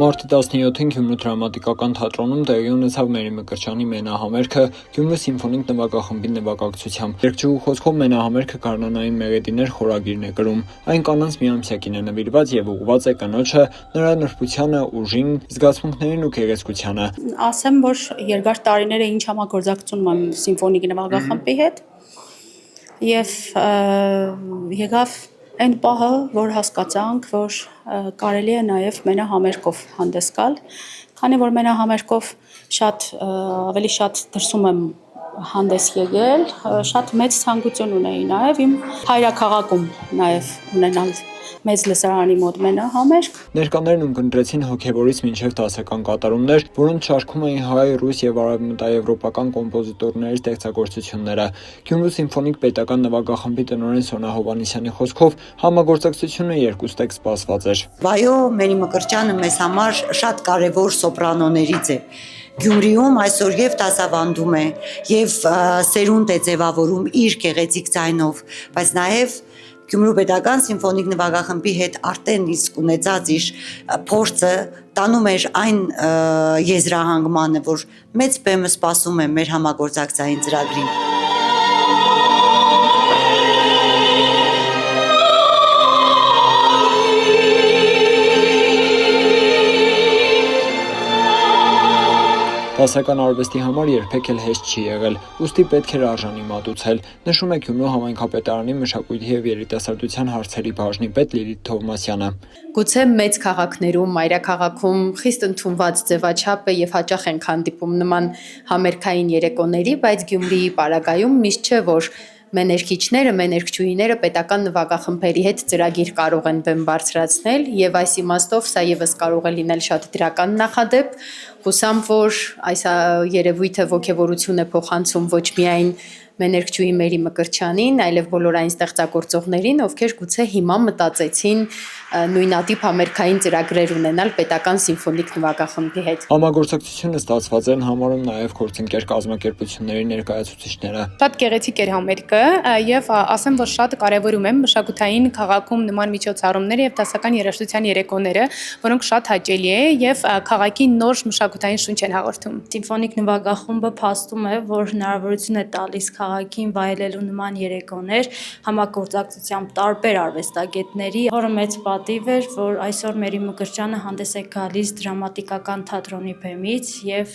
Մարտի 17-ին Գյումրու դրամատիկական թատրոնում տեղի ունեցավ Մերի Մկրտչյանի մենահամերգը Գյումրու սիմֆոնիկ նվագախմբի նվագակցությամբ։ Երգչուհու խոսքով մենահամերգը Գարնանային մեղեդիներ խորագիրն է կրում։ Այն կանանց միամսյակին է նվիրված եւ ուղղված է կնոջը, նրա նրբությանը, ուժին, զգացմունքներին ու գեղեցկությանը։ Ասեմ, որ երկար տարիներ է ինչ համագործակցություն ունեմ սիմֆոնիկ նվագախմբի հետ եւ եկավ այն պահը, որ հասկացանք, որ կարելի է նաև մենահամերգով հանդես գալ, քանի որ մենահամերգով ավելի շատ դրսում եմ հանդես եկել, շատ մեծ ցանկություն ունեի նաև իմ հայրաքաղաքում նաև ունենալ մեծ լսարանի մոտ մենահամերգ։ Ներկաներն ունկնդրեցին հոգևորից մինչև դասական կատարումներ, որոնց շարքում էին հայ, ռուս եւ արևմտաեվրոպական կոմպոզիտորների ստեղծագործությունները։ Գյումրու սիմֆոնիկ պետական նվագախմբի տնօրեն Սոնա Հովհաննիսյանի խոսքով համագործակցությունը երկուստեք սպասված էր։ Վայո, Մերի Մկրտչյանը մեզ համար շատ կարևոր սոպրանոներից է։ Գյումրիում այսօր եւ դասավանդում է եւ սերունդ է ձևավորում իր գեղեցիկ ձայնով, բայց նաեւ Գյումրու պետական սիմֆոնիկ նվագախմբի հետ արդեն իսկ ունեցած իր փորձը տանում էր այն եզրահանգմանը, որ մեծ բեմը սպասում է մեր համագործակցային ծրագրին։ Դասական արվեստի համար երբեք էլ հեշտ չի եղել, ուստի պետք էր արժանի մատուցել, նշում է Գյումրու համայնքապետարանի մշակույթի եւ երիտասարդության հարցերի բաժնի պետ Լիլիթ Թովմասյանը։ Գուցե մեծ քաղաքներում, մայրաքաղաքում խիստ ընդունված ձևաչափ է եւ հաճախ ենք հանդիպում նման համերգային երեկոների, բայց Գյումրիի պարագայում միշտ չէ, որ մեներգիչները, մեներգչուհիները պետական նվագախմբերի հետ ծրագիր կարող են բեմ բարձրացնել եւ այս իմաստով սա եւս կարող է լինել շատ դրական նախադեպ։ Հուսամ, որ այս երևույթը ոգևորություն է փոխանցում ոչ միայն մեներգչուհի Մերի Մկրտչյանին, այլև բոլոր այն ստեղծագործողներին, ովքեր գուցե հիմա մտածեցին նույնատիպ համերգային ծրագրեր ունենալ պետական սիմֆոնիկ նվագախմբի հետ։ Համագործակցությունը ստացված են համարում նաև գործընկեր կազմակերպությունների ներկայացուցիչները։ Շատ գեղեցիկ էր համերգը եւ ասեմ, որ շատ կարեւորում եմ մշակութային քաղաքում նման միջոցառումները եւ դասական երաժշտության երեկոները, որոնք շատ հաճելի է եւ քաղաքի նոր մշակութային շունչ են հաղորդում։ Սիմֆոնիկ նվագախումբը փաստում է, որ հնարավորություն է տալիս քաղաքին վայելելու նման երեկոներ համագործակցությամբ տարբեր արվեստագետների, որը մեծ պատիվ էր, որ այսօր Մերի Մկրտչյանը հանդես է գալիս դրամատիկական թատրոնի բեմից եւ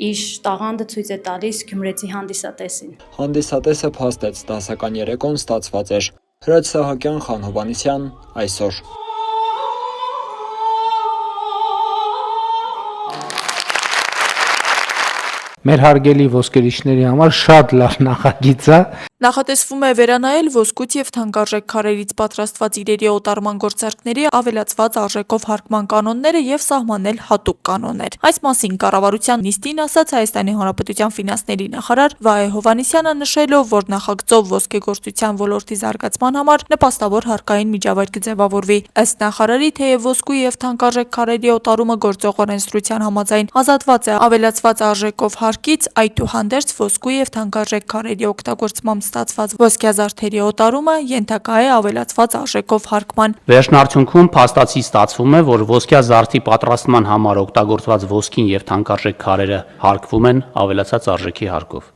իր տաղանդը ցույց է տալիս գյումրեցի հանդիսատեսին։ Հանդիսատեսը փաստեց, դասական երեկոն ստացված էր։ Հրաչ Սահակյան, Խան Հովհաննիսյան, այսօր։ Մեր հարգելի ոսկերիչների համար շատ լավ նախագիծ է։ Նախատեսվում է վերանայել ոսկուց եւ թանկարժեք քարերից պատրաստված իրերի օտարման գործարքների ավելացված արժեքով հարկման կանոնները եւ սահմանել հատուկ կանոններ։ Այս մասին կառավարության նիստին ասաց Հայաստանի Հանրապետության ֆինանսների նախարար Վահե Հովհաննիսյանը, նշելով, որ նախագծով ոսկեգործության ոլորտի զարգացման համար նպաստավոր հարկային միջավայր կձևավորվի։ Ըստ նախարարի, թեև ոսկու եւ թանկարժեք քարերի օտարումը գործող օրենսդրության համաձայն ազատված է ավելացված արժեքով հարկից, այդուհանդերձ ոսկու եւ թանկարժեք քարերի օգտագործմամբ ստացված ոսկյազարդերի օտարումը ենթակա է ավելացված արժեքով հարկման։ Վերջնարդյունքում փաստացի ստացվում է, որ ոսկյազարդի պատրաստման համար օգտագործված ոսկին եւ թանկարժեք քարերը հարկվում են ավելացած արժեքի հարկով։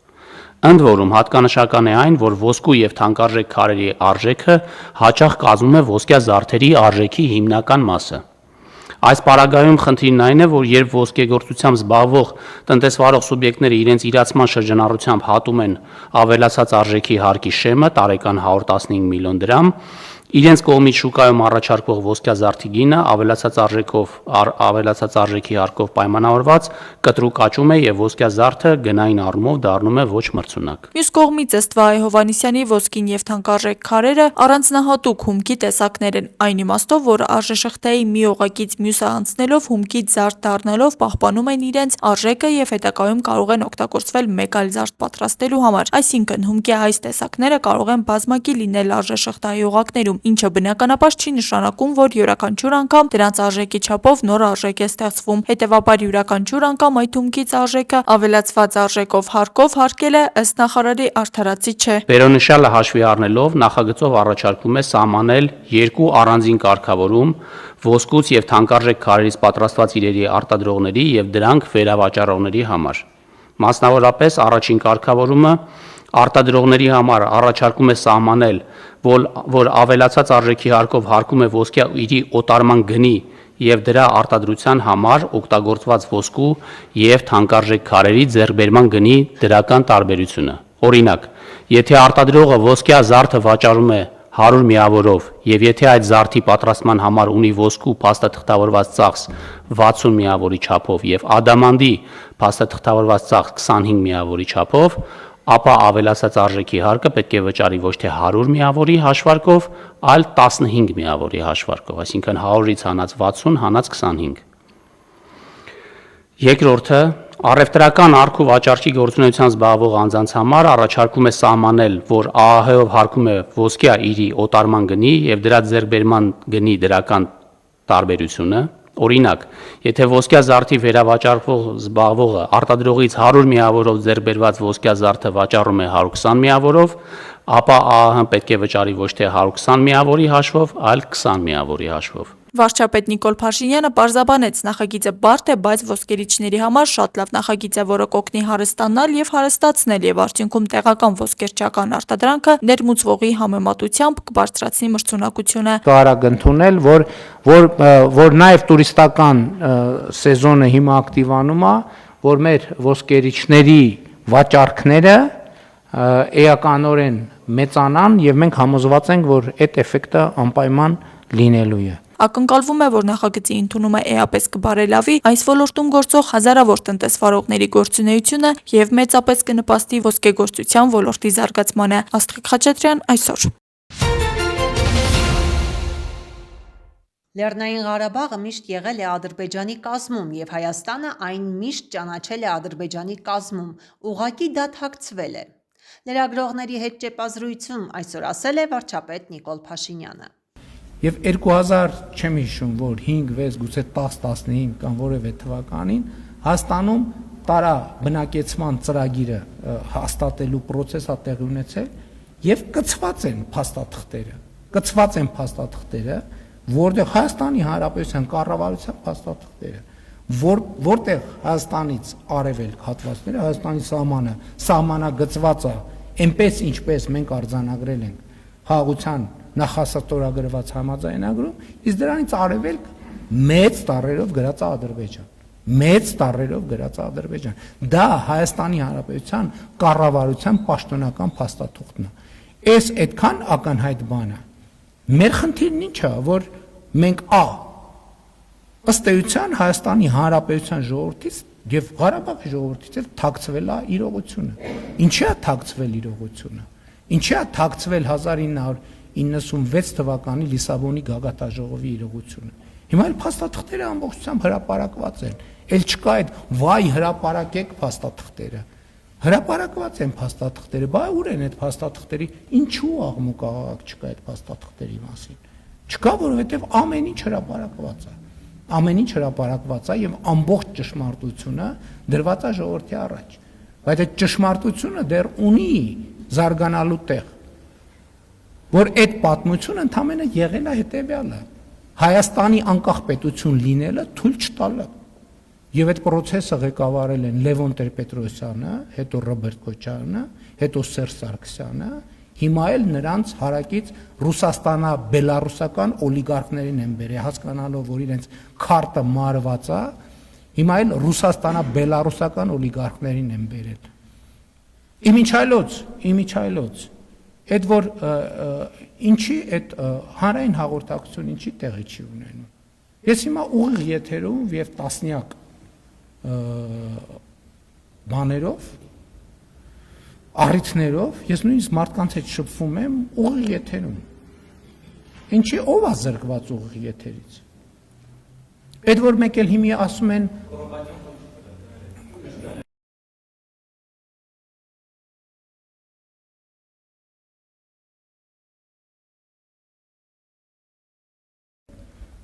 Ընդ որում հատկանշական է այն, որ ոսկու եւ թանկարժեք քարերի արժեքը հաճախ կազմում է ոսկյազարդերի արժեքի հիմնական մասը։ Այս պարագայում խնդիրն այն է, որ երբ ոսկեգործությամբ զբաղվող տնտեսվարող սուբյեկտները իրենց իրացման շրջանառությամբ հատում են ավելացած արժեքի հարկի շեմը տարեկան 115 միլիոն դրամ, իրենց կողմից շուկայում առաջարկվող ոսկյազարդի գինը ավելացած արժեքի հարկով պայմանավորված կտրուկ աճում է եւ ոսկյազարդը գնային առումով դառնում է ոչ մրցունակ։ Մյուս կողմից ըստ Վահե Հովհաննիսյանի ոսկին եւ թանկարժեք քարերը առանձնահատուկ հումքի տեսակներ են, այն իմաստով, որ արժեշղթայի մի օղակից մյուսը անցնելով հումքից զարդ դառնալով պահպանում են իրենց արժեքը եւ հետագայում կարող են օգտագործվել մեկ այլ զարդ պատրաստելու համար։ Այսինքն հումքի այս տեսակները կարող են բազմակի լինել արժեշղթայի օղակներում։ ինչը բնականաբար չի նշանակում, որ յուրաքանչյուր անգամ դրանց արժեքի չափով նոր արժեք է ստեղծվում։ Հետևաբար յուրաքանչյուր անգամ այդ հումքից արժեքը ավելացված արժեքով հարկով հարկելը ըստ նախարարի արդարացի չէ։ Վերոնշյալը հաշվի առնելով նախագծով առաջարկվում է սահմանել երկու առանձին կարգավորում ոսկուց եւ թանկարժեք քարերից պատրաստված իրերի արտադրողների եւ դրանք վերավաճառողների համար։ Մասնավորապես առաջին կարգավորումը արտադրողների համար առաջարկում է սահմանել, որ ավելացած արժեքի հարկով հարկում է ոսկյա իրի օտարման գնի եւ դրա արտադրության համար օգտագործված ոսկու եւ թանկարժեք քարերի ձեռքբերման գնի դրական տարբերությունը։ Օրինակ, եթե արտադրողը ոսկյա զարդը վաճառում է 100 միավորով եւ եթե այդ զարդի պատրաստման համար ունի ոսկու փաստաթղթավորված ծախս 60 միավորի չափով եւ ադամանդի փաստաթղթավորված ծախս 25 միավորի չափով, ապա ավելացած արժեքի հարկը պետք է վճարի ոչ թե 100 միավորի հաշվարկով, այլ 15 միավորի հաշվարկով, այսինքն 100-ից հանած 60 հանած 25։ Երկրորդը առևտրական արք ու վաճառքի գործունեությամբ զբաղվող անձանց համար առաջարկում է սահմանել, որ ԱԱՀ-ով հարկում է ոսկյա իրի օտարման գնի եւ դրա ձեռքբերման գնի դրական տարբերությունը։ Օրինակ, եթե ոսկյա զարդի վերավաճառող զբաղվողը արտադրողից 100 միավորով ձեռքբերված ոսկյա զարդը վաճառում է 120 միավորով, ապա ԱԱՀ-ն պետք է վճարի ոչ թե 120 միավորի հաշվով, այլ 20 միավորի հաշվով։ Վարչապետ Նիկոլ Փաշինյանը պարզաբանեց նախագիծը բարդ է, բայց ոսկերիչների համար շատ լավ նախագիծ է, որը կօգնի հարստանալ եւ հարստացնել եւ արդյունքում տեղական ոսկերչական արտադրանքը ներմուծվողի համեմատությամբ կբարձրացնի մրցունակությունը։ Կարակ ընդունել, որ նաեւ տուրիստական սեզոնը հիմա ակտիվանում է, որ մեր ոսկերիչների վաճառքները էականորեն մեծանան եւ մենք համոզված ենք, որ այդ էֆեկտը անպայման լինելու է։ Ակնկալվում է, որ նախագծի ընդունումը էապես կբարելավի այս ոլորտում գործող հազարավոր տնտեսվարողների գործունեությունը եւ մեծապես կնպաստի ոսկեգործության ոլորտի զարգացմանը։ Աստղիկ Խաչատրյան այսօր։ Լեռնային Ղարաբաղը միշտ եղել է Ադրբեջանի կազմում եւ Հայաստանը այն միշտ ճանաչել է Ադրբեջանի կազմում, ուղղակի դա թաքցվել է։ Լրագրողների հետ ճեպազրույցում այսօր ասել է վարչապետ Նիկոլ Փաշինյանը։ Եվ 2000 չեմ հիշում, որ 5, 6, գուցե 10, 15 կամ որևէ թվականին Հայաստանում տարա բնակեցման ծրագիրը հաստատելու process-ը տեղի ունեցել եւ կցված են փաստաթղթերը, որտեղ Հայաստանի Հանրապետության կառավարության փաստաթղթերը, որտեղ Հայաստանից արևելք հատվածները, Հայաստանի սահմանագծված է, այնպես ինչպես մենք արձանագրել ենք խաղաղության նախասահմանագրված համաձայնագրում, իսկ դրանից արևելք մեծ տառերով գրած Ադրբեջան։ Դա Հայաստանի Հանրապետության կառավարության պաշտոնական փաստաթուղթն է։ Այս այդքան ակնհայտ բան է։ Մեր խնդիրն ինչ է, որ մենք ըստ էության Հայաստանի Հանրապետության ժողովրդից եւ Ղարաբաղի ժողովրդից էլ թաքցվել է իրողությունը։ Ինչի է թաքցվել իրողությունը։ Ինչի է թաքցվել 1996 թվականի Լիսաբոնի գագաթաժողովի իրողությունը։ Հիմա էլ փաստաթղթերը ամբողջությամբ հրապարակված են։ Էլ չկա այդ վայ հրապարակեք փաստաթղթերը։ Հրապարակված են փաստաթղթերը, բա ուր են այդ փաստաթղթերի, ինչու աղմուկ չկա այդ փաստաթղթերի մասին։ Չկա, որովհետև ամեն ինչ հրապարակված է։ Ամեն ինչ հրապարակված է եւ ամբողջ ճշմարտությունը դրված է ժողովրդի առաջ։ Բայց այդ ճշմարտությունը դեռ ունի զարգանալու տեղ, որ այդ պատմությունը ընդամենը եղել է հետեւյալը. Հայաստանի անկախ պետություն լինելը թույլ չտալը։ Եվ այդ process-ը ղեկավարել են Լևոն Տեր-Պետրոսյանը, հետո Ռոբերտ Քոչարյանը, հետո Սերժ Սարգսյանը, հիմա էլ նրանց հարակից ռուսաստանա-բելարուսական օլիգարխներին են բերել, հասկանալով, որ իրենց քարտը մարված է, հիմա էլ ռուսաստանա-բելարուսական օլիգարխներին են բերել։ Իմիջայլոց, այդ որ ինչի այդ հանրային հաղորդակցություն ինչի տեղի չի ունենում։ Ես հիմա ուղիղ եթերով եւ տասնյակ բաներով, առիթներով, ես նույնիսկ մարդկանց հետ շփվում եմ ուղիղ եթերում։ Ինչի ով է զրկված ուղիղ եթերից։ Այդ որ մեկ էլ հիմա ասում են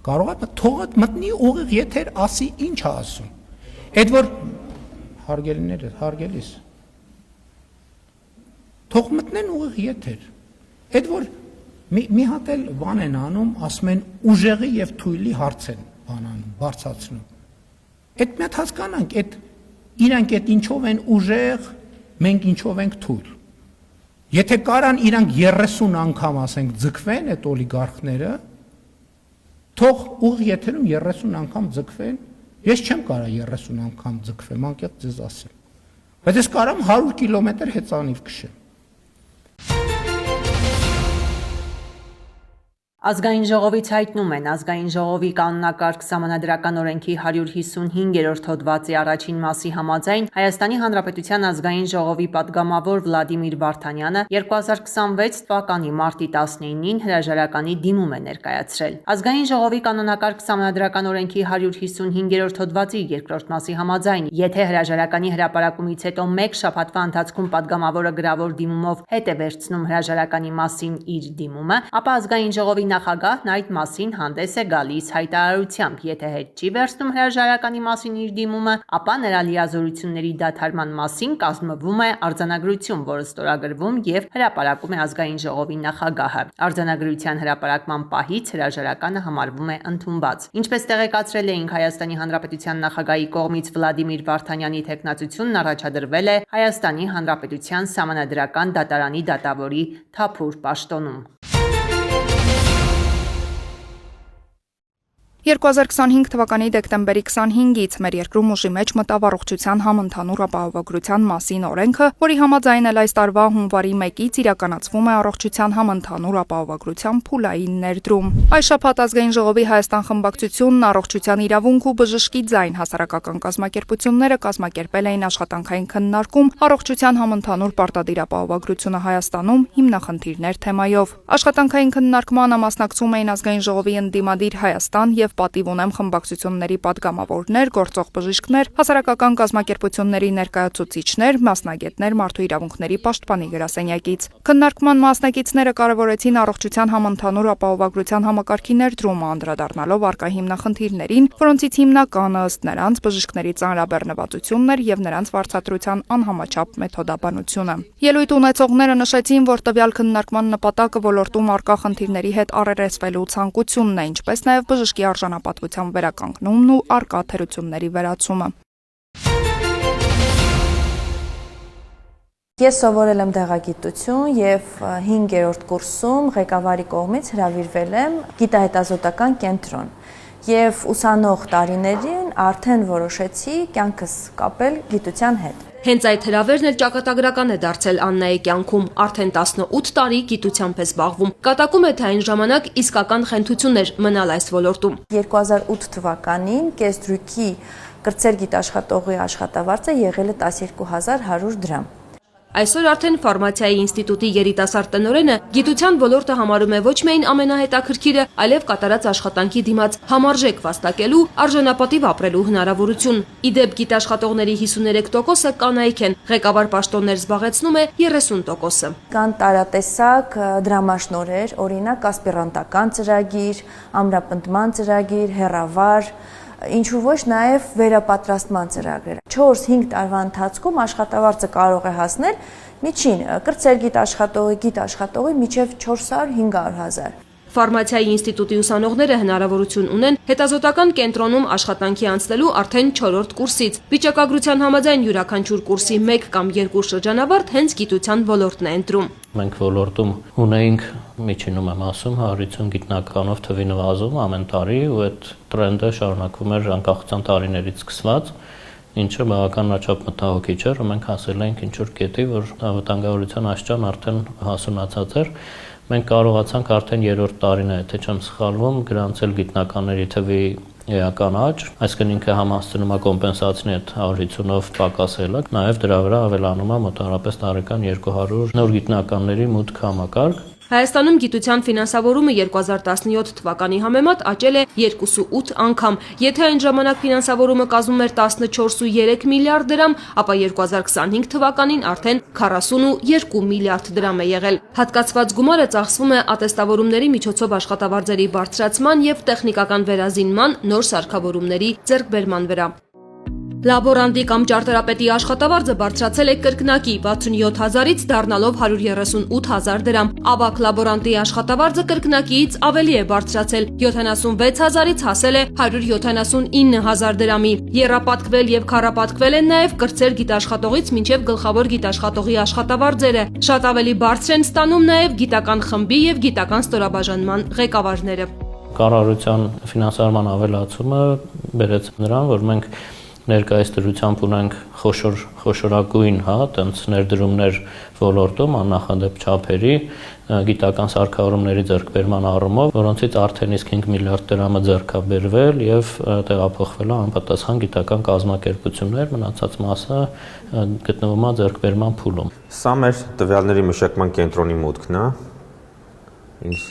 կարող է թողը մտնի ուղիղ եթեր, ասի ինչ է ասում։ Այդ որ հարգելիները, հարգելիս թող մտնեն ուղիղ եթեր։ Այդ որ մի հատ էլ բան են անում, ասում են ուժեղի եւ թույլի հարց են բանանում, բարձրացնում։ Այդ մի հատ հասկանանք, այդ իրանք այդ ինչով են ուժեղ, մենք ինչով ենք թույլ։ Եթե կարան իրանք 30 անգամ ասենք ձգվեն այդ օլիգարխները, թող ուղիղ եթերում 30 անգամ ձգվեն։ Ես չեմ կարա 30 անգամ ձգվեմ, անկեղծ ձեզ ասեմ։ Բայց ես կարամ 100 կիլոմետր հեծանիվ քշեմ։ Ազգային ժողովից հայտնում են ազգային ժողովի կանոնակարգ սահմանադրական օրենքի 155-րդ հոդվածի առաջին մասի համաձայն Հայաստանի Հանրապետության ազգային ժողովի падգամավոր Վլադիմիր Վարդանյանը 2026 թվականի մարտի 19-ին հրաժարականի դիմում է ներկայացրել։ Ազգային ժողովի կանոնակարգ սահմանադրական օրենքի 155-րդ հոդվածի երկրորդ մասի համաձայն, եթե հրաժարականի հրապարակումից հետո 1 շաբաթվա ընթացքում падգամավորը գրավոր դիմումով հետ է վերցնում հրաժարականի մասին իր դիմումը, ապա ազգային ժողովի նախագահն այդ մասին հանդես է գալիս հայտարարությամբ, եթե հետ չի վերցնում հրաժարականի մասին իր դիմումը, ապա նրա լիազորությունների դադարման մասին կազմվում է արձանագրություն, որը ստորագրվում եւ հրապարակում է ազգային ժողովի նախագահը։ Արձանագրության հրապարակման պահից հրաժարականը համարվում է ընդունված։ Ինչպես տեղեկացրել էինք, Հայաստանի Հանրապետության նախագահի կողմից Վլադիմիր Վարդանյանի թեկնածությունն առաջադրվել է Հայաստանի Հանրապետության Սահմանադրական դատարանի դատավորի Թափուր պաշտոնում։ 2025 թվականի դեկտեմբերի 25-ից մեր երկրում ուժի մեջ մտավ առողջության համընդհանուր ապահովագրության մասին օրենքը, որի համաձայն էլ այս տարվա հունվարի 1-ից իրականացվում է առողջության համընդհանուր ապահովագրության փուլային ներդրում։ Այս շաբաթ ազգային ժողովի Հայաստան խմբակցությունն առողջության իրավունք ու բժշկի ձայն հասարակական կազմակերպությունները կազմակերպել էին աշխատանքային քննարկում առողջության համընդհանուր պարտադիր ապահովագրությունը Հայաստանում հիմնախնդիրներ թեմայով։ Աշխատանքային քննարկմանը մասնակցում էին ազգային ժողովի ընդդիմադիր Հայաստան եւ պատիվ ունեմ խմբակցությունների падգամավորներ, գործող բժիշկներ, հասարակական կազմակերպությունների ներկայացուցիչներ, մասնագետներ մարդու իրավունքների պաշտպանի գրասենյակից։ Քննարկման մասնակիցները կարևորեցին առողջության համընդհանուր ապահովագրության համակարգի ներդրումը, անդրադառնալով առկա հիմնախնդիրներին, որոնցից հիմնականը ըստ նրանց բժիշկների ծանրաբեռնվածությունն էր եւ նրանց վարձատրության անհամաչափ մեթոդաբանությունը։ Ելույթ ունեցողները նշեցին, որ տվյալ քննարկման նպատակը ոլորտում առկա խնդիրների հետ առերեսվելու ցանկությունն է, ինչպես նաեւ բժշկի արժանապատվության վերականգնումն ու առկա թերությունների վերացումը։ Ես սովորել եմ դեղագիտություն եւ 5-րդ կուրսում ղեկավարի կողմից հրավիրվել եմ գիտահետազոտական կենտրոն եւ ուսանող տարիներին արդեն որոշեցի կյանքս կապել գիտության հետ։ Հենց այդ հրավերն էլ ճակատագրական է դարձել Աննայի կյանքում, արդեն 18 տարի գիտությամբ է զբաղվում։ Կատակում է, թե այն ժամանակ իսկական խենթություն էր մնալ այս ոլորտում։ 2008 թվականին կեսդրույքի կրտսեր գիտաշխատողի աշխատավարձը եղել է 12100 դրամ։ Այսօր արդեն ֆարմացիայի ինստիտուտի երիտասարդ տնօրենը գիտության ոլորտը համարում է ոչ միայն ամենահետաքրքիրը, այլև կատարած աշխատանքի դիմաց համարժեք վաստակելու, արժանապատիվ ապրելու հնարավորություն։ Իդեպ գիտաշխատողների 53%-ը կանայք են, ղեկավար պաշտոններ զբաղեցնում է 30%-ը։ Կան տարատեսակ դրամաշնորհեր, օրինակ ասպիրանտական ծրագիր, ամրապնդման ծրագիր, հեռավար, ինչու ոչ նաև վերապատրաստման ծրագրեր։ 4-5 տարվա ընթացքում աշխատավարձը կարող է հասնել միջին կրտսեր գիտաշխատողի միջև 400-500 հազար։ Ֆարմացիայի ինստիտուտի ուսանողները հնարավորություն ունեն հետազոտական կենտրոնում աշխատանքի անցնելու արդեն 4-րդ կուրսից։ Վիճակագրության համաձայն յուրաքանչյուր կուրսի 1 կամ 2 շրջանավարտ հենց գիտության ոլորտն է ընտրում։ Մենք ոլորտում ունեինք միջինում եմ ասում 150 գիտնականով թվի նվազում ամեն տարի ու այդ տրենդը շարունակվում էր անկախության տարիներից սկսված, ինչը բավականաչափ մտահոգիչ էր, ու մենք հասել ենք ինչ-որ կետի, որ անվտանգավորության աստիճան արդեն հասունացած էր։ Մենք կարողացանք արդեն 3-րդ տարին է, եթե չեմ սխալվում, գրանցել գիտնականների թվի էական աճ, այսինքն ինքը համահասցնում է կոմպենսացնի այդ 150-ով պակասելը, նաև դրա վրա ավելանում է մոտավորապես տարեկան 200 նոր գիտնականների մուտք համակարգ։ Հայաստանում գիտության ֆինանսավորումը 2017 թվականի համեմատ աճել է 2.8 անգամ։ Եթե այն ժամանակ ֆինանսավորումը կազմում էր 14.3 միլիարդ դրամ, ապա 2025 թվականին արդեն 42 միլիարդ դրամ է եղել։ Հատկացված գումարը ծախսվում է ատեստավորումների միջոցով աշխատավարձերի բարձրացման եւ տեխնիկական վերազինման նոր սարքավորումների ձեռքբերման վրա։ Լաբորանտի կամ ճարտարապետի աշխատավարձը բարձրացել է կրկնակի 67,000-ից դառնալով 138,000 դրամ։ Ավագ լաբորանտի աշխատավարձը կրկնակիից ավելի է բարձրացել 76,000-ից հասել է 179,000 դրամի։ Եռապատկվել եւ քառապատկվել են նաեւ կրտսեր գիտաշխատողից մինչեւ գլխավոր գիտաշխատողի աշխատավարձերը։ Շատ ավելի բարձր են ստանում նաեւ գիտական խմբի եւ գիտական ստորաբաժանման ղեկավարները։ Կառավարության ֆինանսավորման ավելացումը բերեց նրան, որ մենք ներկայիս դրությամբ ունենք խոշորագույն, տենց ներդրումներ ոլորտում աննախադեպ չափերի գիտական սարքավորումների ձեռքբերման առումով, որոնցից արդեն իսկ 5 միլիարդ դրամը ձեռք է բերվել եւ տեղափոխվել է անպատասխան գիտական կազմակերպություններ, մնացած մասը գտնվում է ձեռքբերման փուլում։ Սա մեր տվյալների մշակման կենտրոնի մուտքն է։ Ինձ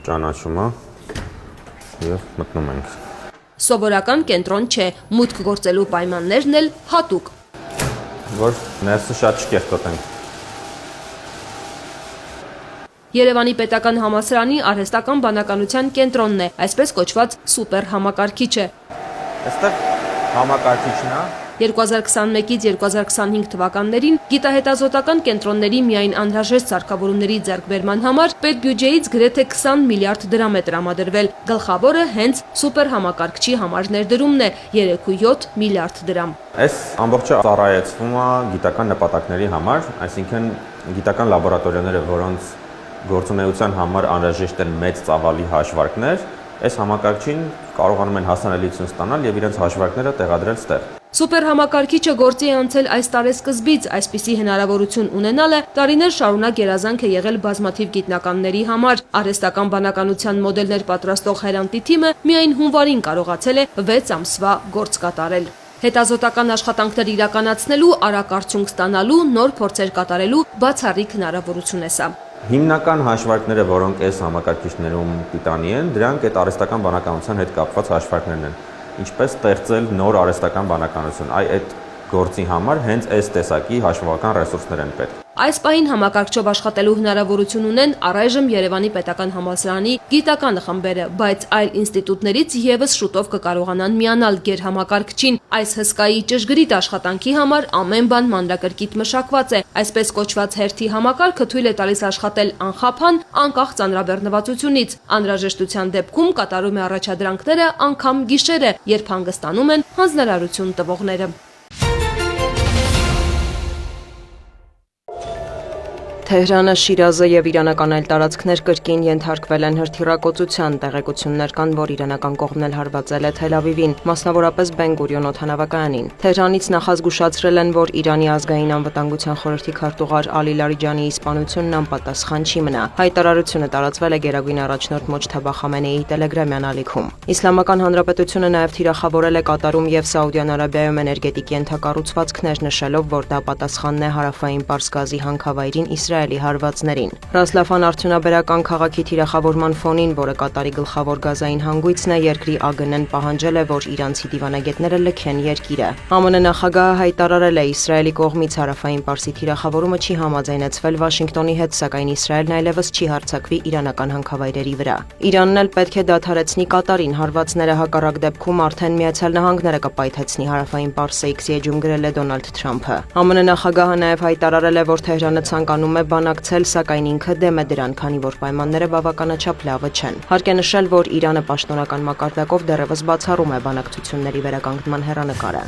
ճանաչում է եւ մտնում ենք։ Սովորական կենտրոն չէ, մուտք գործելու պայմաններն էլ հատուկ։ Որ ներսը շատ չկեղտոտենք։ Երևանի պետական համալսարանի արհեստական բանականության կենտրոնն է, այսպես կոչված սուպեր համակարգիչը։ Այստեղ համակարգիչն է։ 2021-ից 2025 թվականներին գիտահետազոտական կենտրոնների միայն անհրաժեշտ սարքավորումների ձեռքբերման համար պետբյուջեից գրեթե 20 միլիարդ դրամ է տրամադրվել։ Գլխավորը հենց սուպեր համակարգչի համար ներդրումն է 3.7 միլիարդ դրամ։ Այս ամբողջը ծառայեցվում է գիտական նպատակների համար, այսինքն գիտական լաբորատորիաները, որոնց գործունեության համար անհրաժեշտ են մեծ ծավալի հաշվարկներ, այս համակարգչին կարողանում են հասանելիություն ստանալ եւ իրենց հաշվարկները տեղադրել ստեղ։ Սուպեր համակարգիչը գործի է անցել այս տարեսկզբից, այսպիսի հնարավորություն ունենալը տարիներ շարունակ երազանք է եղել բազմաթիվ գիտնականների համար։ Արհեստական բանականության մոդելներ պատրաստող Հերանտի թիմը միայն հունվարին կարողացել է 6 ամսվա գործ կատարել։ Հետազոտական աշխատանքներ իրականացնելու, արագ արդյունք ստանալու, նոր փորձեր կատարելու բացառիկ հնարավորություն է սա։ Հիմնական հաշվարկները, որոնք այս համակարգիչներում պիտանի են, դրանք այդ արհեստական բանականության հետ կապված հաշվարկներն են։ Ինչպես ստեղծել նոր արհեստական բանականություն, այդ գործի համար հենց այս տեսակի հաշվողական ռեսուրսներ են պետք։ Այս պահին համակարգչով աշխատելու հնարավորություն ունեն առայժմ Երևանի պետական համալսարանի գիտական խմբերը, բայց այլ ինստիտուտներից եւս շուտով կկարողանան միանալ գերհամակարգչին։ Այս հսկայի ճշգրիտ աշխատանքի համար ամեն բան մանրակրկիտ մշակված է։ Այսպես կոչված հերթի համակարգը թույլ է տալիս աշխատել անխափան, անկախ ծանրաբեռնվածությունից։ Անհրաժեշտության դեպքում կատարում է առաջադրանքները անգամ գիշերը, երբ հանգստանում են հանձնարարություն տվողները։ Թեհրանը, Շիրազը եւ իրանական այլ տարածքներ կրկին ենթարկվել են հրթիռակոծության, տեղեկություններ կան, որ իրանական կողմն էլ հարվածել է Թել Ավիվին, մասնավորապես Բեն Գուրիոն օդանավակայանին։ Թեհրանից նախազգուշացրել են, որ Իրանի ազգային անվտանգության խորհրդի քարտուղար Ալի Լարիջանիի սպանությունն անպատասխան չի մնա։ Հայտարարությունը տարածվել է Գերագույն առաջնորդ Մոջթաբա Խամենեիի տելեգրամյան ալիքում։ Իսլամական Հանրապետությունը նաեւ թիրախավորել է Կատարում եւ Սաուդյան Արաբիայում էներգետիկ ենթակառուցվածքներ, նշելով, որ դա պատասխանն է հարավային Պարս գազի հանքավայրին Իսրայելի հարվածներին։ Ռասլաֆան արդյունաբերական քաղաքի թիրախավորման ֆոնին, որը Կատարի գլխավոր գազային հանգույցն է, երկրի ԱԳՆ-ն պահանջել է, որ իրանցի դիվանագետները լքեն երկիրը։ ԱՄՆ նախագահը հայտարարել է Իսրայելի կողմից հարավային Պարսի թիրախավորումը չի համաձայնեցվել Վաշինգտոնի հետ, սակայն Իսրայելն այլևս չի հարձակվի իրանական հանքավայրերի վրա։ Իրանն էլ պետք է դադարեցնի Կատարին, հարվածները հակառակ դեպքում արդեն Միացյալ Նահանգները կպայթեցնի հարավային Պարսը X էջում գրել է Դոնալդ Թրամփը։ ԱՄՆ նախագահը նաև հայտարարել է, որ Թեհրանը ցանկանում է բանակցել, սակայն ինքը դեմ է դրան, քանի որ պայմանները բավականաչափ լավը չեն։ Հարկ է նշել, որ Իրանը պաշտոնական մակարդակով դեռևս բացառում է բանակցությունների վերականգնման հեռանկարը։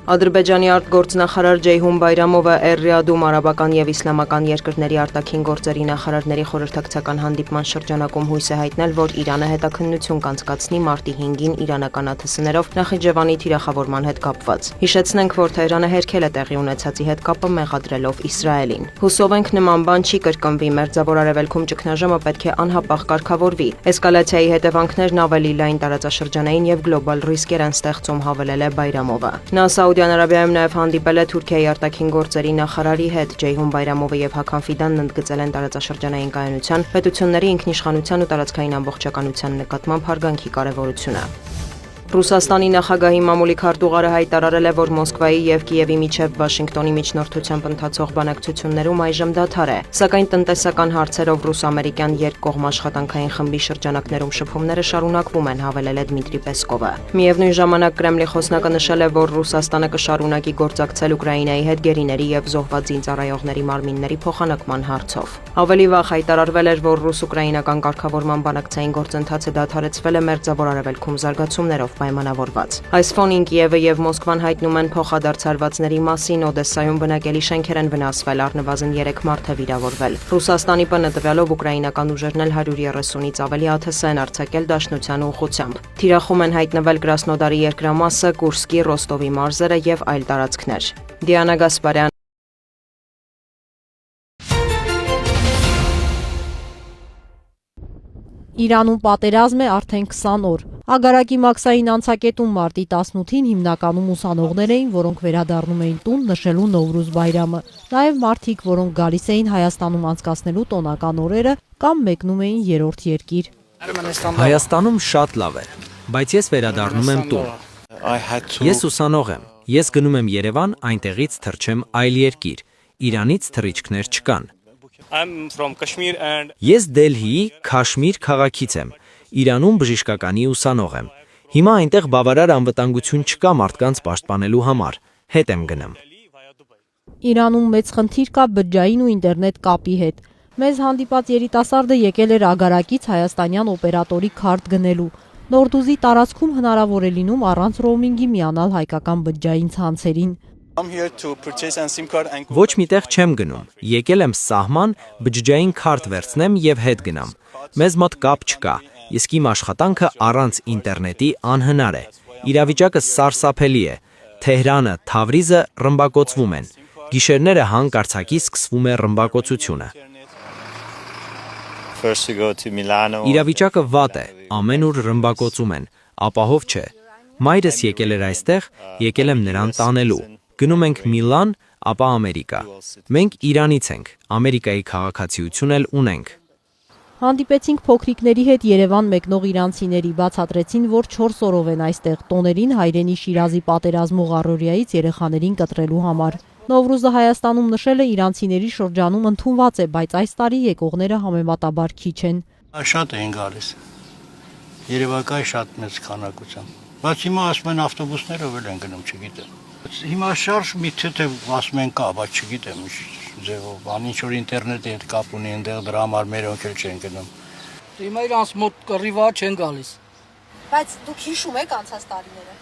Ադրբեջանի արտգործնախարար Ջեյհուն Բայրամովը Էր-Ռիադում արաբական եւ իսլամական երկրների արտաքին գործերի նախարարների խորհրդակցական հանդիպման շրջանակում հույս է հայտնել, որ Իրանը հետաքննություն կանցկացնի մարտի 5-ին իրանական ԱԹՍ-ներով Նախիջևանի թիրախավորման հետ կապված։ Հիշեցնենք, որ Թեհրանը հերքել է տեղի ունեցածի հետ կապը մեղադրելով Իսրայելին։ Հուսով ենք նման բան չի կրկնվի, Մերձավոր Արևելքում ճգնաժամը պետք է անհապաղ կարգավորվի։ Էսկալացիայի հետևանքներն ավելի լայն տարածաշրջանային եւ գլոբալ ռիսկեր են ստեղծում, հավելել է Բայրամովը։ Նա Սաուդյան Արաբիայում նաև հանդիպել է Թուրքիայի արտաքին գործերի նախարարի հետ։ Ջեյհուն Բայրամովը եւ Հական Ֆիդանն ընդգծել են տարածաշրջանային կայունության, պետությունների ինքնիշխանության ու տարածքային ամբողջականության նկատմամբ հարգանքի կարևորությունը։ Ռուսաստանի նախագահի մամուլի քարտուղարը հայտարարել է, որ Մոսկվայի եւ Կիևի միջև Վաշինգտոնի միջնորդությամբ ընթացող բանակցություններում այժմ դադար է, սակայն տնտեսական հարցերով ռուս-ամերիկյան երկկողմ աշխատանքային խմբի շրջանակներում շփումները շարունակվում են, հավելել է Դմիտրի Պեսկովը։ Միևնույն ժամանակ Կրեմլի խոսնակը նշել է, որ Ռուսաստանը կշարունակի գործակցել Ուկրաինայի հետ գերիների եւ զոհված զինծառայողների մարմինների փոխանակման հարցով։ Ավելի վաղ հայտարարվել էր, որ ռուս-ուկրաինական կարգավորման բանակցային գործընթացը դադարեցվել է Մերձավոր Արևելքում զարգացումներով պայմանավորված։ Այս ֆոնին Կիևը եւ Մոսկվան հայտնում են փոխադարձ հարվածների մասին, Օդեսայում բնակելի շենքեր են վնասվել, առնվազն 3 մարդ է վիրավորվել։ Ռուսաստանի ՊՆ տվյալով ուկրաինական ուժերն էլ 130-ից ավելի ԱԹՍ են արձակել դաշնության ուղղությամբ։ Թիրախում են հայտնվել Կրասնոդարի երկրամասը, Կուրսկի, Ռոստովի մարզերը եւ այլ տարածքներ։ Դիանա Գասպարյան Իրանում պատերազմ է արդեն 20 օր։ Ագարակի մաքսային անցակետում մարտի 18-ին հիմնականում ուսանողներ էին, որոնք վերադառնում էին տուն նշելու Նովրուզ Բայրամը։ Նաև մարդիկ, որոնք գալիս էին Հայաստանում անցկացնելու տոնական օրերը կամ մեկնում էին երրորդ երկիր։ Հայաստանում շատ լավ է, բայց ես վերադառնում եմ տուն։ Ես ուսանող եմ։ Ես գնում եմ Երևան, այնտեղից թռչեմ այլ երկիր։ Իրանից թռիչքներ չկան։ Ես Դելհիի Քաշմիր քաղաքից եմ։ Իրանում բժշկականի ուսանող եմ։ Հիմա այնտեղ բավարար անվտանգություն չկա մարդկանց պաշտպանելու համար։ Հետ եմ գնում։ Իրանում մեծ խնդիր կա բջջային ու ինտերնետ կապի հետ։ Մեզ հանդիպած երիտասարդը եկել էր Ագարակից հայաստանյան օպերատորի քարտ գնելու։ Նորդուզի տարածքում հնարավոր է լինում առանց ռոումինգի միանալ հայկական բջջային ցանցերին։ Ոչ միտեղ չեմ գնում։ Եկել եմ սահման, բջջային քարտ վերցնեմ եւ հետ գնամ։ Մեզ մոտ կապ չկա, իսկ իմ աշխատանքը առանց ինտերնետի անհնար է։ Իրավիճակը սարսափելի է։ Թեհրանը, Թավրիզը ռմբակոծվում են։ Գիշերները հանկարծակի սկսվում է ռմբակոծությունը։ Իրավիճակը վատ է, ամենուր ռմբակոծում են, ապահով չէ։ Մայրս եկել էր այստեղ, եկել եմ նրան տանելու։ Գնում ենք Միլան, ապա Ամերիկա։ Մենք Իրանից ենք, Ամերիկայի քաղաքացիություն էլ ունենք։ Հանդիպեցինք փոքրիկների հետ Երևան մեկնող իրանցիների, բացատրեցին, որ 4 օրով են այստեղ տոներին հայրենի Շիրազի պատերազմող առօրյայից երեխաներին կտրելու համար։ Նովրուզը Հայաստանում նշել է իրանցիների շրջանում ընդունված է, բայց այս տարի եկողները համեմատաբար քիչ են։ Շատ էին գալիս։ Երևակայի շատ մեծ քանակությամբ։ Բայց հիմա ասում են ավտոբուսներով էլ են գնում, չգիտեմ։ Հիմա շարժ մի թեթև ասում են կա, բայց չգիտեմ ինչ ձևով, ինչ որ ինտերնետի հետ կապ ունի, այնտեղ դրա համար մերոնք էլ չեն գնում։ Հիմա իրանց մոտ կռիվա չեն գալիս։ Բայց դուք հիշում եք անցած տարիները։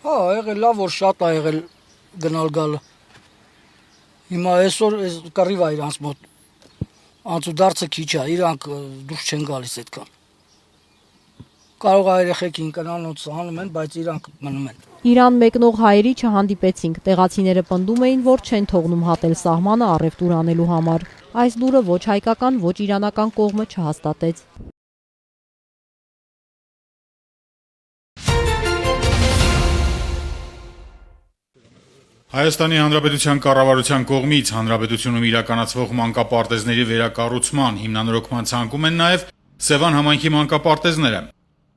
Հա, եղել լավ որ շատ ա եղել գնալ գալը։ Հիմա այսօր այս կռիվա իրանց մոտ անցուդարձը քիչ է, իրանք դուրս չեն գալիս այդքան։ Կարող է երեխեքին կնանոց անում են, բայց իրանք մնում են։ Իրան մեկնող հայերի չհանդիպեցինք, տեղացիները պնդում էին, որ չեն թողնում հատել սահմանը առևտուր անելու համար։ Այս լուրը ոչ հայկական, ոչ իրանական կողմը չհաստատեց։ Հայաստանի Հանրապետության կառավարության կողմից հանրապետությունում իրականացվող մանկապարտեզների վերակառուցման հիմնանորոգման ցանկում են նաև Սևան համայնքի մանկապարտեզները։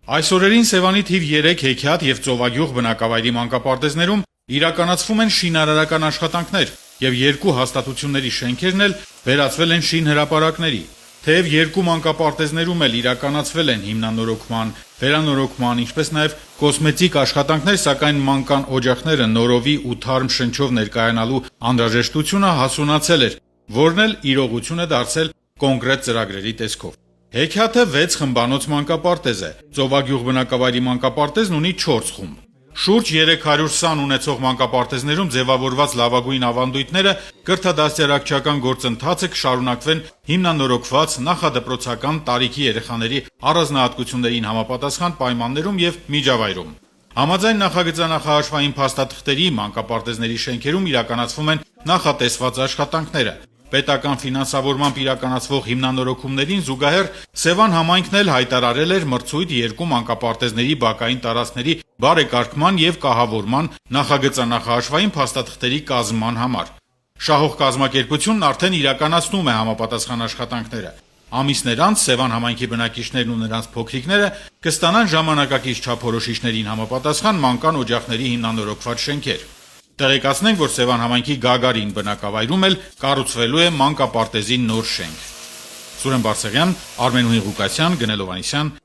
Այս օրերին Սևանի թիվ 3 հեքիաթ եւ Ծովագյուղ բնակավայրի մանկապարտեզներում իրականացվում են շինարարական աշխատանքներ եւ երկու հաստատությունների շենքերն էլ վերածվել են շինհրապարակների։ Թեև երկու մանկապարտեզներում էլ իրականացվել են հիմնանորոգման, վերանորոգման, ինչպես նաև կոսմետիկ աշխատանքներ, սակայն մանկան օջախները նորովի ու թարմ շնչով ներկայանալու անհրաժեշտությունը հասունացել էր, որն էլ իրողություն է դարձել կոնկրետ ծրագրերի տեսքով։ Հեքիաթը 6 խմբանոց մանկապարտեզ է։ Ծովագյուղ բնակավայրի մանկապարտեզն ունի 4 խումբ։ Շուրջ 300 սան ունեցող մանկապարտեզներում ձևավորված լավագույն ավանդույթները կրթադաստիարակչական գործընթացը կշարունակվեն հիմնանորոգված նախադպրոցական տարիքի երեխաների առանձնահատկություններին համապատասխան պայմաններում եւ միջավայրում։ Համաձայն նախագծանախահաշվային փաստաթղթերի մանկապարտեզների շենքերում իրականացվում են նախատեսված աշխատանքները։ պետական ֆինանսավորմամբ իրականացվող հիմնանորոգումներին զուգահեռ Սևան համայնքն էլ հայտարարել էր մրցույթ 2 մանկապարտեզների բակային տարածքների բարեկարգման եւ կահավորման նախագծանախահաշվային փաստաթղթերի կազմման համար։ Շահող կազմակերպությունն արդեն իրականացնում է համապատասխան աշխատանքները։ Ամիսներ անց Սևան համայնքի բնակիչներն ու նրանց փոքրիկները կստանան ժամանակակից չափորոշիչներին համապատասխան մանկան օջախների հիմնանորոգված շենքեր։ Տեղեկացնենք, որ Սևան համայնքի Գագարին բնակավայրում էլ կառուցվելու է մանկապարտեզի նոր շենք։ Սուրեն Բարսեղյան, Արմենուհի Ղուկասյան, Գնել Հովհաննիսյան,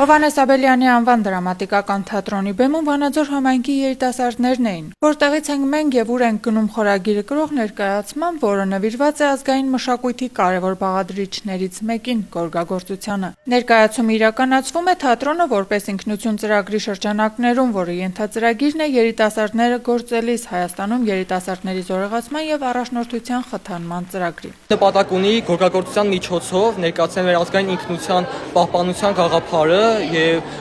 Հովհաննես Աբելյանի անվան դրամատիկական թատրոնի բեմում Վանաձոր համայնքի երիտասարդներն էին, որտեղից ենք մենք եւ ուր ենք գնում խորագիրը կրող ներկայացման, որը նվիրված է ազգային մշակույթի կարևոր բաղադրիչներից մեկին՝ գորգագործությանը։ Ներկայացումը իրականացվում է թատրոնը որպես ինքնություն ծրագրի շրջանակներում, որը ենթածրագիրն է երիտասարդները գործելիս Հայաստանում երիտասարդների զորեղացման եւ առաջնորդության խթանման ծրագրի։ Նպատակ ունի գորգագործության միջոցով ներկայացնել մեր ազգային ինքնության պահպանության գաղափարը եւ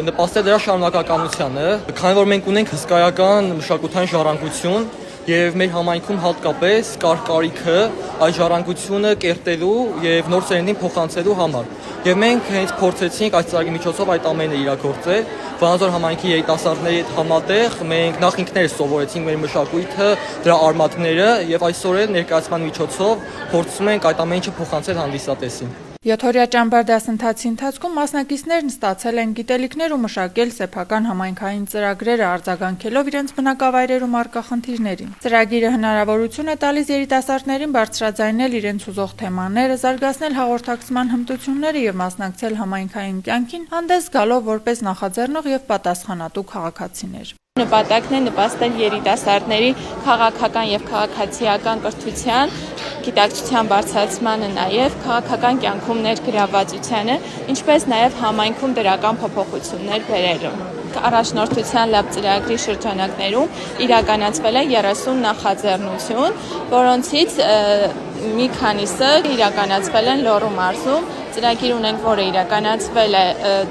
նպաստել դրա շարունակականությանը, քանի որ մենք ունենք հսկայական մշակութային ժառանգություն եւ մեր համայնքում հատկապես կար կարիքը այդ ժառանգությունը կերտելու եւ նոր սերնդին փոխանցելու համար։ Եվ մենք հենց փորձեցինք այս ծրագրի միջոցով այդ ամենը իրագործել։ Վանաձոր համայնքի երիտասարդների հետ համատեղ մենք նախ ինքներս սովորեցինք մեր մշակույթը, դրա արմատները եւ այսօր էլ ներկայացման միջոցով փորձում ենք այդ ամենը փոխանցել հանդիսատեսին։ 7-օրյա ճամբար դասընթացի ընթացքում մասնակիցներն ստացել են գիտելիքներ ու մշակել սեփական համայնքային ծրագրերը արձագանքելով իրենց բնակավայրերում առկա խնդիրներին։ Ծրագիրը հնարավորություն է տալիս երիտասարդներին բարձրաձայնել իրենց ուզող թեմաները, զարգացնել հաղորդակցման հմտությունները եւ մասնակցել համայնքային կյանքին, հանդես գալով որպես նախաձեռնող եւ պատասխանատու քաղաքացիներ։ Նպատակն է նպաստել երիտասարդների քաղաքական եւ քաղաքացիական կրթության, գիտակցության բարձրացմանը, նաեւ քաղաքական կյանքում ներգրավվածությանը, ինչպես նաեւ համայնքում դրական փոփոխություններ բերելու։ Առաջնորդության լավ ծրագրի շրջանակներում իրականացվել է 30 նախաձեռնություն, որոնցից մի քանիսը իրականացվել են Լոռու մարզում։ Ծրագիր ունենք, որը իրականացվել է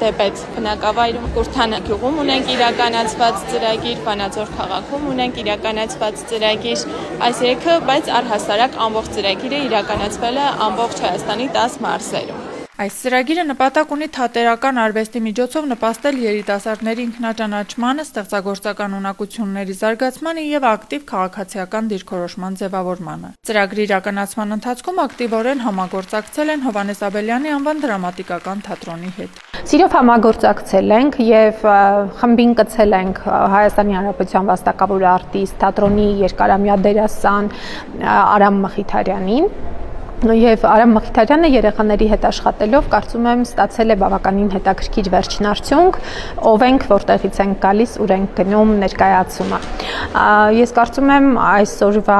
Դեպետ բնակավայրում, Կուրթան գյուղում ունենք իրականացված ծրագիր, Վանաձոր քաղաքում ունենք իրականացված ծրագիր, այս երեքը, բայց առհասարակ ամբողջ ծրագիրը իրականացվել է ամբողջ Հայաստանի 10 մարզերում։ Այս ծրագիրը նպատակ ունի թատերական արվեստի միջոցով նպաստել երիտասարդների ինքնաճանաչմանը, ստեղծագործական ունակությունների զարգացմանը եւ ակտիվ քաղաքացիական դիրքորոշման ձևավորմանը։ Ծրագրի իրականացման ընթացքում ակտիվորեն համագործակցել են Հովհաննես Աբելյանի անվան դրամատիկական թատրոնի հետ։ Սիրով համագործակցել ենք եւ խմբին կցել ենք Հայաստանի Հանրապետության վաստակավոր արտիստ, թատրոնի երկարամյա դերասան Արամ Մխիթարյանին։ Եվ Արամ Մխիթարյանը երեխաների հետ աշխատելով կարծում եմ ստացել է բավականին հետաքրքիր վերջնարդյունք, ով ենք, որտեղից ենք գալիս, ուր ենք գնում ներկայացումը։ Ես կարծում եմ այսօրվա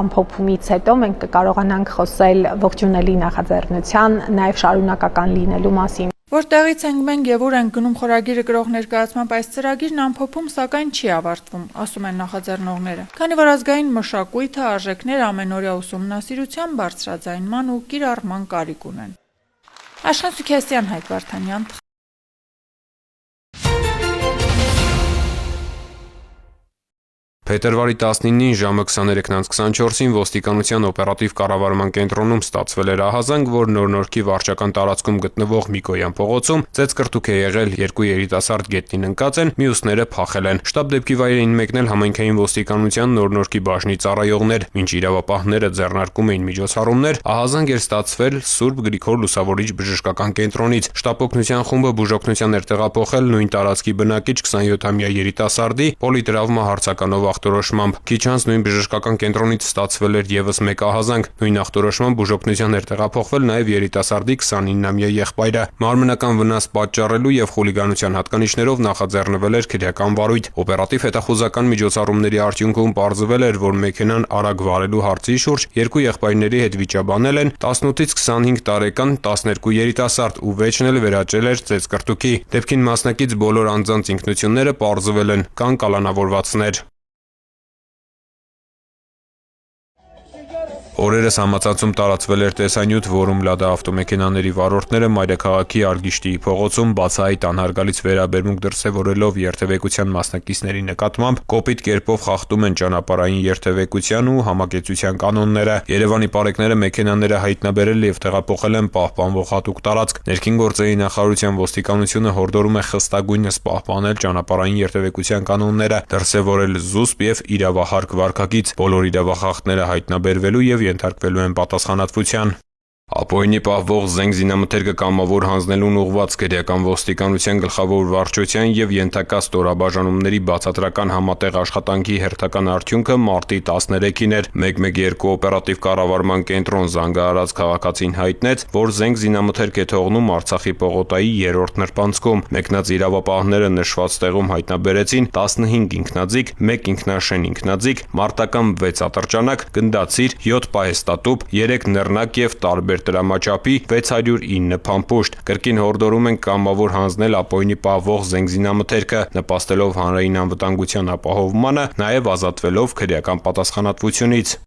ամփոփումից հետո մենք կկարողանանք խոսել ողջունելի նախաձեռնության, նաև շարունակական լինելու մասին։ Որտեղից ենք մենք եւ ուր ենք գնում խորագիրը գրող ներկայացմամբ այս ծրագիրն ամփոփում սակայն չի ավարտվում, ասում են նախաձեռնողները։ Քանի որ ազգային մշակույթը, արժեքները ամենօրյա ուսումնասիրության, բարձրաձայնման ու կիրառման կարիք ունեն։ Աշխեն Սուքիասյան, Հայկ Վարդանյան։ Փետրվարի 19-ին ժամը 23:24-ին ոստիկանության օպերատիվ կառավարման կենտրոնում ստացվել էր ահազանգ, որ Նոր-Նորքի վարչական տարածքում գտնվող Միկոյան փողոցում ծեծկրտուք է եղել, 2 երիտասարդ գետնին ընկած են, մյուսները փախել են։ Շտաբ դեպքի վայր էին մեկնել համայնքային ոստիկանության Նոր-Նորքի բաժնի ծառայողներ, մինչ իրավապահները ձեռնարկում էին միջոցառումներ, ահազանգ էր ստացվել Սուրբ Գրիգոր Լուսավորիչ բժշկական կենտրոնից։ Շտաբ օգնության խումբը բուժօգնության էր տեղափոխել նույն տարածքի բնակիչ 27-ամյա երիտասարդի պոլիտրավմա հարցականով ախտորոշմամբ։ Քիչ անց նույն բժշկական կենտրոնից ստացվել էր եւս մեկ ահազանգ։ Նույն ախտորոշմամբ բուժօգնության էր տեղափոխվել նաեւ երիտասարդի 29-ամյա եղբայրը։ Մարմնական վնաս պատճառելու եւ խուլիգանության հատկանիշներով նախաձեռնվել էր քրեական վարույթ։ Օպերատիվ հետախուզական միջոցառումների արդյունքում պարզվել էր, որ մեքենան արագ վարելու հարցի շուրջ երկու եղբայրների հետ վիճաբանել են 18-ից 25 տարեկան 12 երիտասարդ ու վեճն էլ վերաճել էր ծեծկռտուքի։ Դեպքին մասնակից բոլոր անձանց ինքնությունները պարզվել են, կան կալանավորվածներ։ Օրերս համացանցում տարածվել էր տեսանյութ, որում Լադա ավտոմեքենաների վարորդները մայրաքաղաքի Արգիշտիի փողոցում բացահայտ անհարգալից վերաբերմունք դրսևորելով երթևեկության մասնակիցների նկատմամբ կոպիտ կերպով խախտում են ճանապարհային երթևեկության ու համակեցության կանոնները։ Երևանի պարեկները մեքենաները հայտնաբերել եւ տեղափոխել են պահպանվող հատուկ տարածք։ Ներքին գործերի նախարարության ոստիկանությունը հորդորում է խստագույնս պահպանել ճանապարհային երթևեկության կանոնները, դրսևորել զուսպ եւ իրավահարկ վարքագիծ։ Բոլոր իրավախախտները հայտնաբերվելու եւ ենթարկվելու են պատասխանատվության։ Ապօրինի պահվող զենք զինամթերքը կամավոր հանձնելուն ուղղված քրեական ոստիկանության գլխավոր վարչության եւ ենթակա ստորաբաժանումների բացատրական համատեղ աշխատանքի հերթական արդյունքը մարտի 13-ին էր 112 օպերատիվ կառավարման կենտրոն զանգահարած քաղաքացին հայտնեց, որ զենք զինամթերք է թողնում Արցախի Պողոտայի 3-րդ նրբանցքում։ Մեկնած իրավապահները նշված տեղում հայտնաբերեցին 15 ինքնաձիգ, 1 ինքնաշեն ինքնաձիգ, մարտական 6 ատրճանակ, գնդացիր, 7 պահեստատուփ, 3 նռնակ եւ տարբեր տրամաչափի 609 փամփուշտ։ Կրկին հորդորում են կամավոր հանձնել ապօրինի պահվող զենք զինամթերքը, նպաստելով հանրային անվտանգության ապահովմանը, նաև ազատվելով քրեական պատասխանատվությունից։